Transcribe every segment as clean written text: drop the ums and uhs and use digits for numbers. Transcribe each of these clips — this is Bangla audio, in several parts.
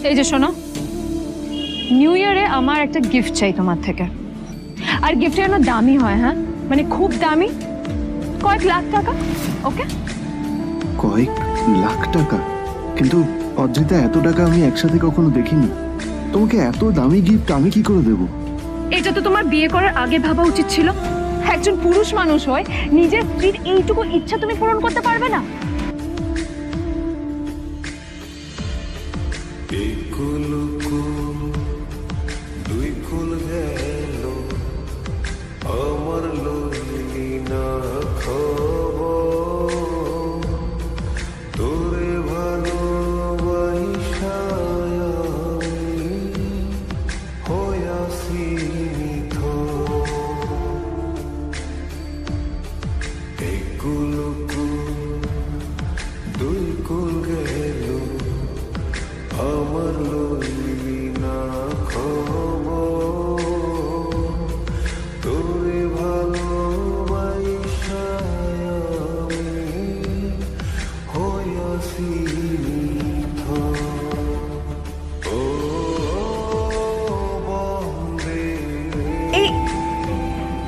এই যে শোনো, নিউ ইয়ারে আমার একটা গিফট চাই তোমার থেকে। আর গিফটটা যেন দামি হয়, হ্যাঁ মানে খুব দামি, কয়েক লাখ টাকা। ওকে? কয়েক লাখ টাকা? কিন্তু অদ্রিতা, এত টাকা আমি একসাথে কখনো দেখিনি। তোমাকে এত দামি গিফট আমি কি করে দেব? এটা তো তোমার বিয়ে করার আগে ভাবা উচিত ছিল। একজন পুরুষ মানুষ হয় নিজের স্ত্রীর এইটুকু ইচ্ছা তুমি পূরণ করতে পারবে না?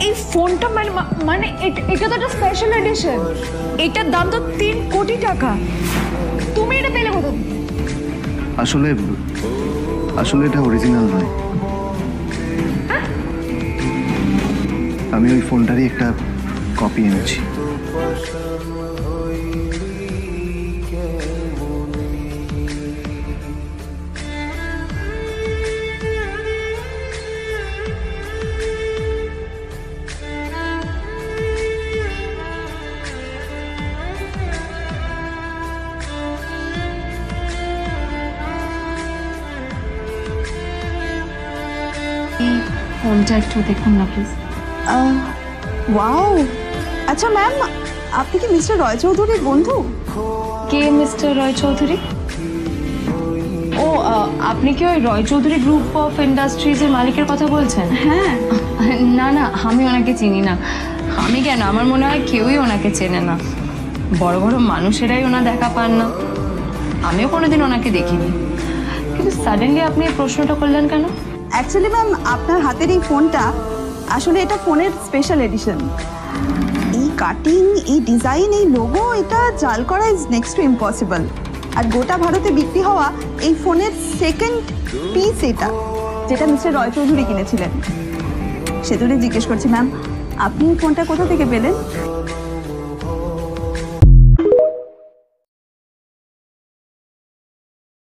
এই ফোনটা মানে এটা তো একটা স্পেশাল এডিশন। এটার দাম তো 3 কোটি টাকা। তুমি এটা পেলে কোথা থেকে? আসলে এটা অরিজিনাল নয়। আমি ওই ফোনটারই একটা কপি এনেছি। ফোনটা একটু দেখুন না প্লিজ। ওয়াও, আচ্ছা ম্যাম, আপনি কি মিস্টার রয় চৌধুরীর বন্ধু? কে মিস্টার রয় চৌধুরী? ও, আপনি কি ওই রয় চৌধুরী গ্রুপ অফ ইন্ডাস্ট্রিজের মালিকের কথা বলছেন? হ্যাঁ। না না, আমি ওনাকে চিনি না। আমি কেন, আমার মনে হয় কেউই ওনাকে চেনে না। বড় বড় মানুষেরাই ওনা দেখা পান না। আমিও কোনোদিন ওনাকে দেখিনি। কিন্তু সাডেনলি আপনি এই প্রশ্নটা করলেন কেন? অ্যাকচুয়ালি ম্যাম, আপনার হাতের এই ফোনটা আসলে এটা ফোনের স্পেশাল এডিশন। এই কাটিং, এই ডিজাইন, এই লোগো, এটা জাল করা ইজ নেক্সট টু ইম্পসিবল। আর গোটা ভারতে বিক্রি হওয়া এই ফোনের সেকেন্ড পিস এটা, যেটা মিস্টার রয় চৌধুরী কিনেছিলেন। সেজন্যই জিজ্ঞেস করছি ম্যাম, আপনি এই ফোনটা কোথা থেকে পেলেন?